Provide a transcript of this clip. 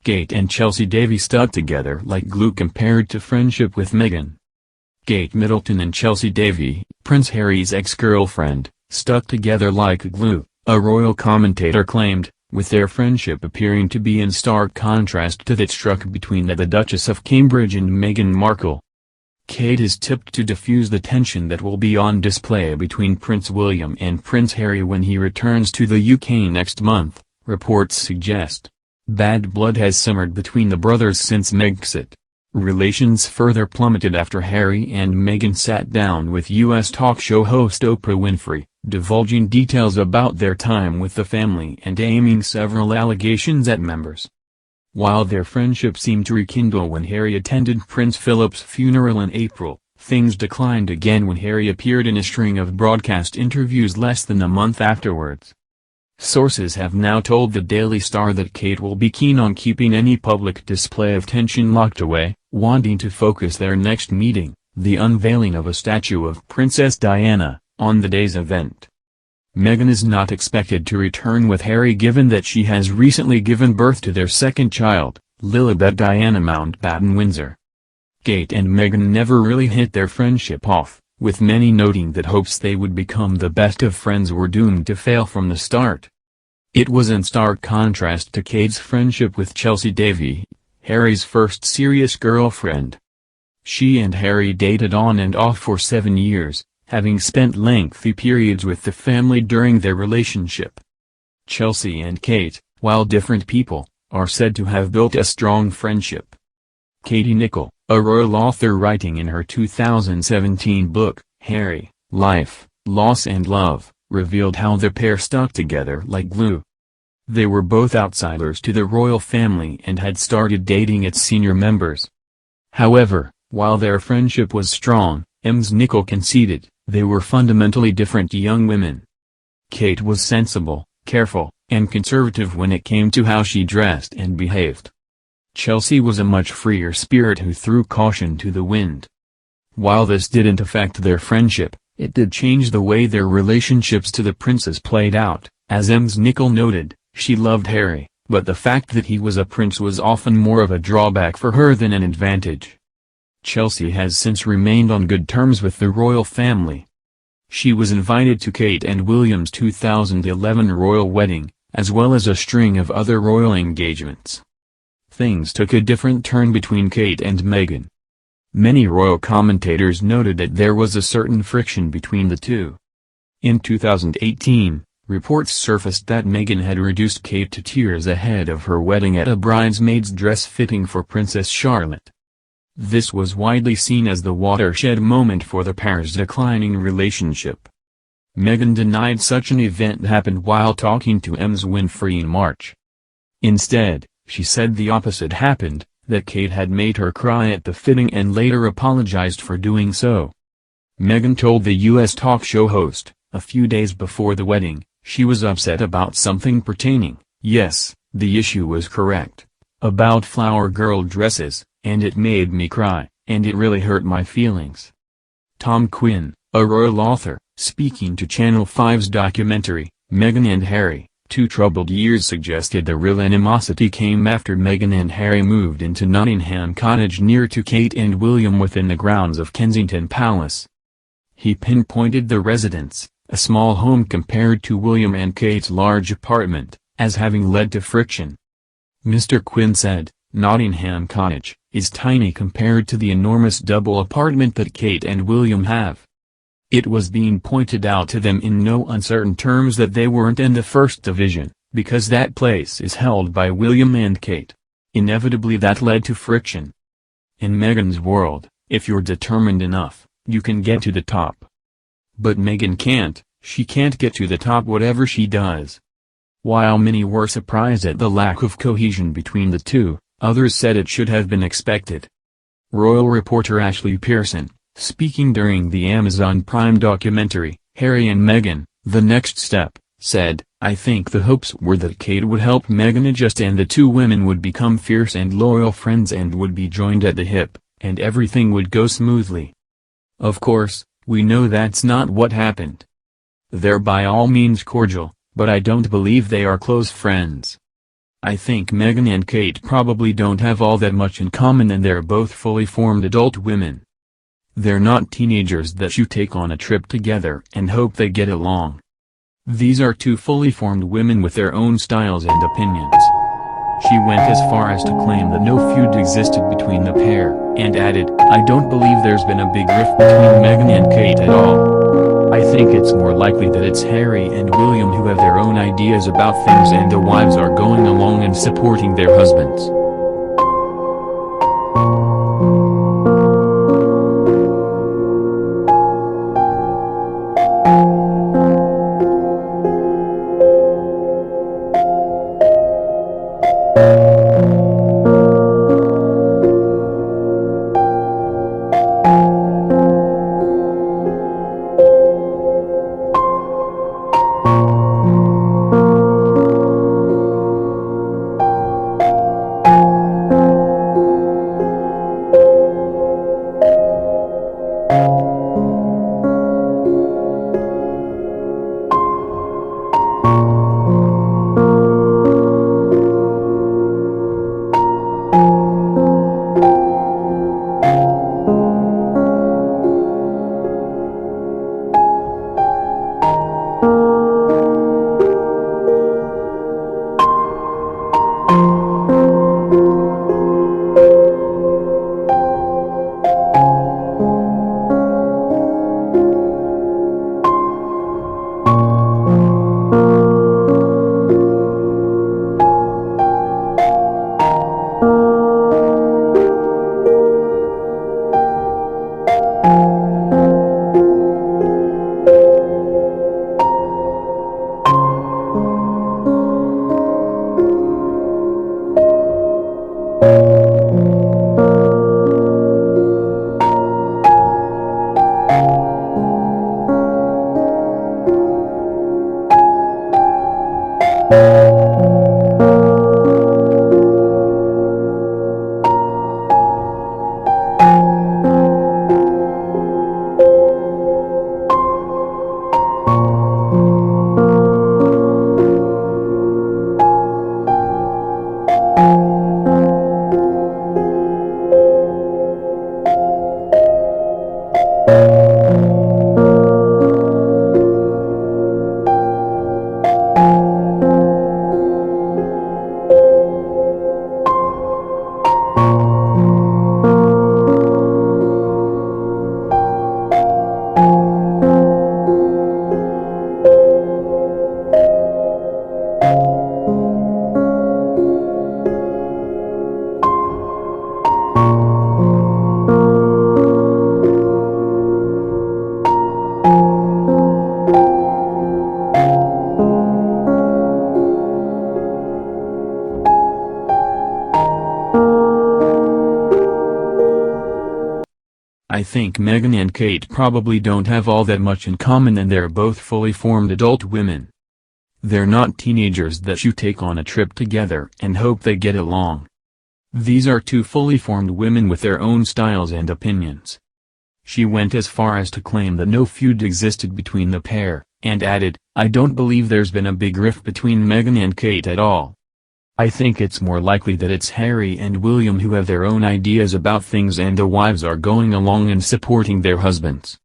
Kate and Chelsy Davy stuck together like glue compared to friendship with Meghan. Kate Middleton and Chelsy Davy, Prince Harry's ex-girlfriend, stuck together like glue, a royal commentator claimed, with their friendship appearing to be in stark contrast to that struck between the Duchess of Cambridge and Meghan Markle. Kate is tipped to diffuse the tension that will be on display between Prince William and Prince Harry when he returns to the UK next month, reports suggest. Bad blood has simmered between the brothers since Megxit. Relations further plummeted after Harry and Meghan sat down with U.S. talk show host Oprah Winfrey, divulging details about their time with the family and aiming several allegations at members. While their friendship seemed to rekindle when Harry attended Prince Philip's funeral in April, things declined again when Harry appeared in a string of broadcast interviews less than a month afterwards. Sources have now told the Daily Star that Kate will be keen on keeping any public display of tension locked away, wanting to focus their next meeting, the unveiling of a statue of Princess Diana, on the day's event. Meghan is not expected to return with Harry given that she has recently given birth to their second child, Lilibet Diana Mountbatten-Windsor. Kate and Meghan never really hit their friendship off, with many noting that hopes they would become the best of friends were doomed to fail from the start. It was in stark contrast to Kate's friendship with Chelsy Davy, Harry's first serious girlfriend. She and Harry dated on and off for 7 years, having spent lengthy periods with the family during their relationship. Chelsy and Kate, while different people, are said to have built a strong friendship. Katie Nicholl, a royal author writing in her 2017 book, Harry, Life, Loss and Love, revealed how the pair stuck together like glue. They were both outsiders to the royal family and had started dating its senior members. However, while their friendship was strong, Ms. Nicholl conceded, they were fundamentally different young women. Kate was sensible, careful, and conservative when it came to how she dressed and behaved. Chelsy was a much freer spirit who threw caution to the wind. While this didn't affect their friendship, it did change the way their relationships to the princes played out. As Ms. Nicholl noted, she loved Harry, but the fact that he was a prince was often more of a drawback for her than an advantage. Chelsy has since remained on good terms with the royal family. She was invited to Kate and William's 2011 royal wedding, as well as a string of other royal engagements. Things took a different turn between Kate and Meghan. Many royal commentators noted that there was a certain friction between the two. In 2018, reports surfaced that Meghan had reduced Kate to tears ahead of her wedding at a bridesmaid's dress fitting for Princess Charlotte. This was widely seen as the watershed moment for the pair's declining relationship. Meghan denied such an event happened while talking to Ms. Winfrey in March. Instead, she said the opposite happened, that Kate had made her cry at the fitting and later apologized for doing so. Meghan told the U.S. talk show host, a few days before the wedding, she was upset about something pertaining, yes, the issue was correct, about flower girl dresses, and it made me cry, and it really hurt my feelings. Tom Quinn, a royal author, speaking to Channel 5's documentary, Meghan and Harry, Two Troubled Years suggested the real animosity came after Meghan and Harry moved into Nottingham Cottage near to Kate and William within the grounds of Kensington Palace. He pinpointed the residence, a small home compared to William and Kate's large apartment, as having led to friction. Mr. Quinn said, Nottingham Cottage is tiny compared to the enormous double apartment that Kate and William have. It was being pointed out to them in no uncertain terms that they weren't in the first division, because that place is held by William and Kate. Inevitably that led to friction. In Meghan's world, if you're determined enough, you can get to the top. But Meghan can't, she can't get to the top whatever she does. While many were surprised at the lack of cohesion between the two, others said it should have been expected. Royal reporter Ashley Pearson, speaking during the Amazon Prime documentary, Harry and Meghan, The Next Step, said, I think the hopes were that Kate would help Meghan adjust and the two women would become fierce and loyal friends and would be joined at the hip, and everything would go smoothly. Of course, we know that's not what happened. They're by all means cordial, but I don't believe they are close friends. I think Meghan and Kate probably don't have all that much in common, and they're both fully formed adult women. They're not teenagers that you take on a trip together and hope they get along. These are two fully formed women with their own styles and opinions. She went as far as to claim that no feud existed between the pair, and added, "I don't believe there's been a big rift between Meghan and Kate at all. I think it's more likely that it's Harry and William who have their own ideas about things and the wives are going along and supporting their husbands." I think Meghan and Kate probably don't have all that much in common, and they're both fully formed adult women. They're not teenagers that you take on a trip together and hope they get along. These are two fully formed women with their own styles and opinions. She went as far as to claim that no feud existed between the pair, and added, "I don't believe there's been a big rift between Meghan and Kate at all. I think it's more likely that it's Harry and William who have their own ideas about things and the wives are going along and supporting their husbands."